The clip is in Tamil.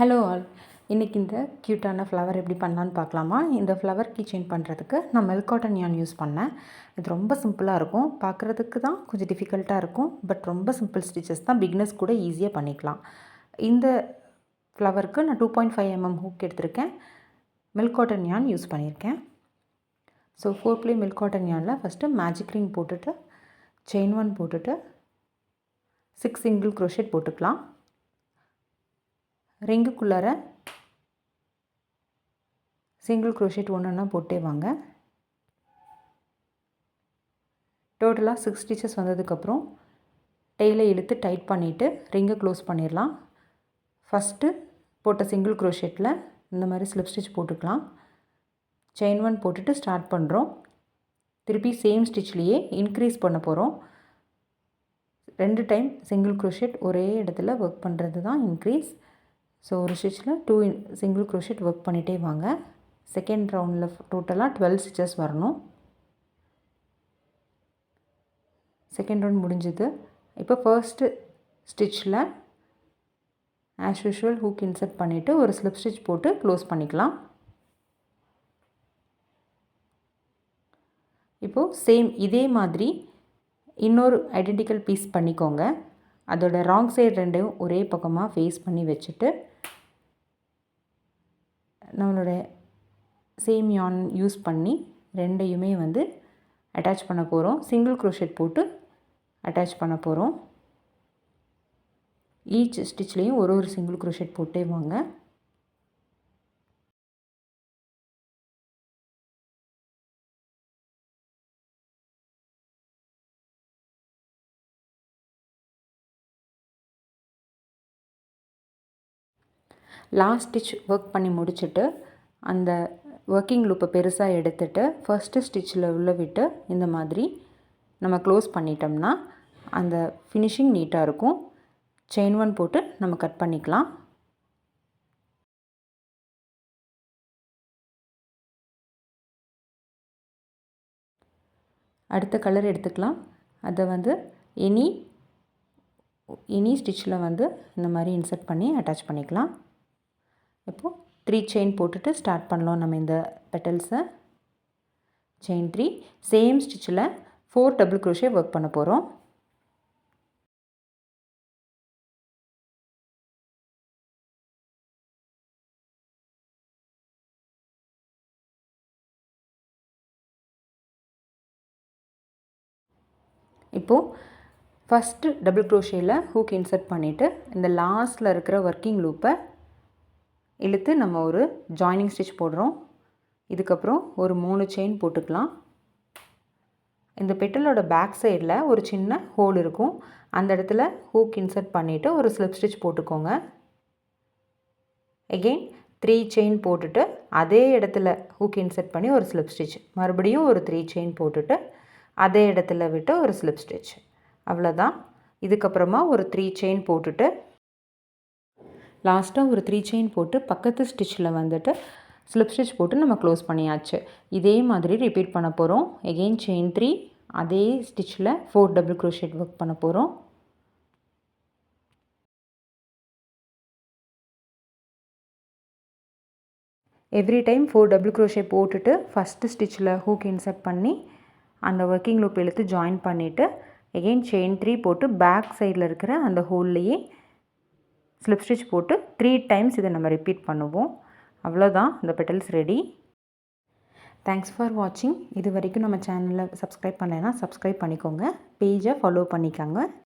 Hello all. இன்றைக்கி இந்த க்யூட்டான ஃப்ளவர் எப்படி பண்ணலான்னு பார்க்கலாமா? இந்த ஃப்ளவர் கீச்செயின் பண்ணுறதுக்கு நான் மில்க் காட்டன் யான் யூஸ் பண்ணேன். இது ரொம்ப சிம்பிளாக இருக்கும். பார்க்குறதுக்கு தான் கொஞ்சம் டிஃபிகல்ட்டாக இருக்கும். பட் ரொம்ப சிம்பிள் ஸ்டிச்சஸ் தான், பிகினர்ஸ் கூட ஈஸியாக பண்ணிக்கலாம். இந்த ஃப்ளவருக்கு நான் 2.5 mm ஹூக் எடுத்திருக்கேன். மில்க் காட்டன் யான் யூஸ் பண்ணியிருக்கேன். ஸோ 4 ப்ளே மில்க் காட்டன் யானில் ஃபஸ்ட்டு மேஜிக் ரிங் போட்டுட்டு செயின் 1 போட்டுட்டு 6 சிங்கிள் க்ரோஷெட் போட்டுக்கலாம். ரிங்குக்குள்ளார சிங்கிள் க்ரோஷெட் ஒன்றா போட்டே வாங்க. டோட்டலாக 6 ஸ்டிச்சஸ் வந்ததுக்கப்புறம் டெய்லை இழுத்து டைட் பண்ணிவிட்டு ரிங்கை க்ளோஸ் பண்ணிடலாம். ஃபஸ்ட்டு போட்ட சிங்கிள் க்ரோஷெட்டில் இந்த மாதிரி ஸ்லிப் ஸ்டிச் போட்டுக்கலாம். செயின் 1 போட்டுட்டு ஸ்டார்ட் பண்ணுறோம். திருப்பி சேம் ஸ்டிச்லேயே இன்க்ரீஸ் பண்ண போகிறோம். 2 டைம் சிங்கிள் க்ரோஷெட் ஒரே இடத்துல ஒர்க் பண்ணுறது தான் இன்க்ரீஸ். ஸோ ஒரு ஸ்டிச்சில் 2 சிங்கிள் க்ரோஷெட் ஒர்க் பண்ணிகிட்டே வாங்க. செகண்ட் ரவுண்டில் டோட்டலாக 12 ஸ்டிச்சஸ் வரணும். செகண்ட் ரவுண்ட் முடிஞ்சுது. இப்போ ஃபர்ஸ்ட்டு ஸ்டிச்சில் ஆஸ் யூஷுவல் ஹூக் இன்சர்ட் பண்ணிவிட்டு ஒரு ஸ்லிப் ஸ்டிச் போட்டு க்ளோஸ் பண்ணிக்கலாம். இப்போது சேம் இதே மாதிரி இன்னொரு ஐடென்டிக்கல் பீஸ் பண்ணிக்கோங்க. அதோட ராங் சைடு ரெண்டையும் ஒரே பக்கமாக ஃபேஸ் பண்ணி வச்சுட்டு நம்மளோட சேம் யான் யூஸ் பண்ணி ரெண்டையுமே அட்டாச் பண்ண போகிறோம். சிங்கிள் க்ரோஷெட் போட்டு அட்டாச் பண்ண போகிறோம். ஈச் ஸ்டிச்லேயும் ஒரு சிங்கிள் க்ரோஷெட் போட்டே வாங்க. லாஸ்ட் ஸ்டிச் ஒர்க் பண்ணி முடிச்சுட்டு அந்த ஒர்க்கிங் லூப்பை பெருசாக எடுத்துகிட்டு ஃபஸ்ட்டு ஸ்டிச்சில் உள்ளே விட்டு இந்த மாதிரி நம்ம க்ளோஸ் பண்ணிட்டோம்னா அந்த ஃபினிஷிங் நீட்டாக இருக்கும். செயின் 1 போட்டு நம்ம கட் பண்ணிக்கலாம். அடுத்த கலர் எடுத்துக்கலாம். அதை எனி ஸ்டிச்சில் இந்த மாதிரி இன்சர்ட் பண்ணி அட்டாச் பண்ணிக்கலாம். இப்போது 3 செயின் போட்டுட்டு ஸ்டார்ட் பண்ணலாம் நம்ம இந்த பெட்டல்ஸை. செயின் 3 சேம் ஸ்டிச்சில் 4 டபுள் க்ரோஷே ஒர்க் பண்ண போகிறோம். இப்போது ஃபஸ்ட்டு டபுள் க்ரோஷேயில் ஹூக் இன்சர்ட் பண்ணிவிட்டு இந்த லாஸ்ட்டில் இருக்கிற ஒர்க்கிங் லூப்பை இழுத்து நம்ம ஒரு ஜாயினிங் ஸ்டிச் போடுறோம். இதுக்கப்புறம் ஒரு 3 செயின் போட்டுக்கலாம். இந்த பெட்டலோட பேக் சைடில் ஒரு சின்ன ஹோல் இருக்கும். அந்த இடத்துல ஹூக் இன்சர்ட் பண்ணிவிட்டு ஒரு ஸ்லிப் ஸ்டிச் போட்டுக்கோங்க. எகெயின் 3 செயின் போட்டுட்டு அதே இடத்துல ஹூக் இன்சர்ட் பண்ணி ஒரு ஸ்லிப் ஸ்டிச், மறுபடியும் ஒரு 3 செயின் போட்டுட்டு அதே இடத்துல விட்டு ஒரு ஸ்லிப் ஸ்டிச். அவ்வளோதான். இதுக்கப்புறமா ஒரு 3 செயின் போட்டுட்டு லாஸ்ட்டாக ஒரு 3 செயின் போட்டு பக்கத்து ஸ்டிச்சில் ஸ்லிப் ஸ்டிச் போட்டு நம்ம க்ளோஸ் பண்ணியாச்சு. இதே மாதிரி ரிப்பீட் பண்ண போகிறோம். எகெயின் செயின் 3 அதே ஸ்டிச்சில் 4 டபுள் க்ரோஷெட் ஒர்க் பண்ண போகிறோம். எவ்ரி டைம் 4 டபுள் க்ரோஷெட் போட்டுட்டு ஃபஸ்ட்டு ஸ்டிச்சில் ஹூக் இன்சர்ட் பண்ணி அந்த ஒர்க்கிங் லூப் இழுத்து ஜாயின் பண்ணிவிட்டு எகெயின் செயின் 3 போட்டு பேக் சைடில் இருக்கிற அந்த ஹோல்லையே ஸ்லிப் ஸ்டிச் போட்டு 3 டைம்ஸ் இதை நம்ம ரிப்பீட் பண்ணுவோம். அவ்வளோதான், இந்த பெட்டல்ஸ் ரெடி. தேங்க்ஸ் ஃபார் வாட்சிங். இது வரைக்கும் நம்ம சேனலை சப்ஸ்கிரைப் பண்ணலைன்னா சப்ஸ்கிரைப் பண்ணிக்கோங்க. பேஜை ஃபாலோ பண்ணிக்கோங்க.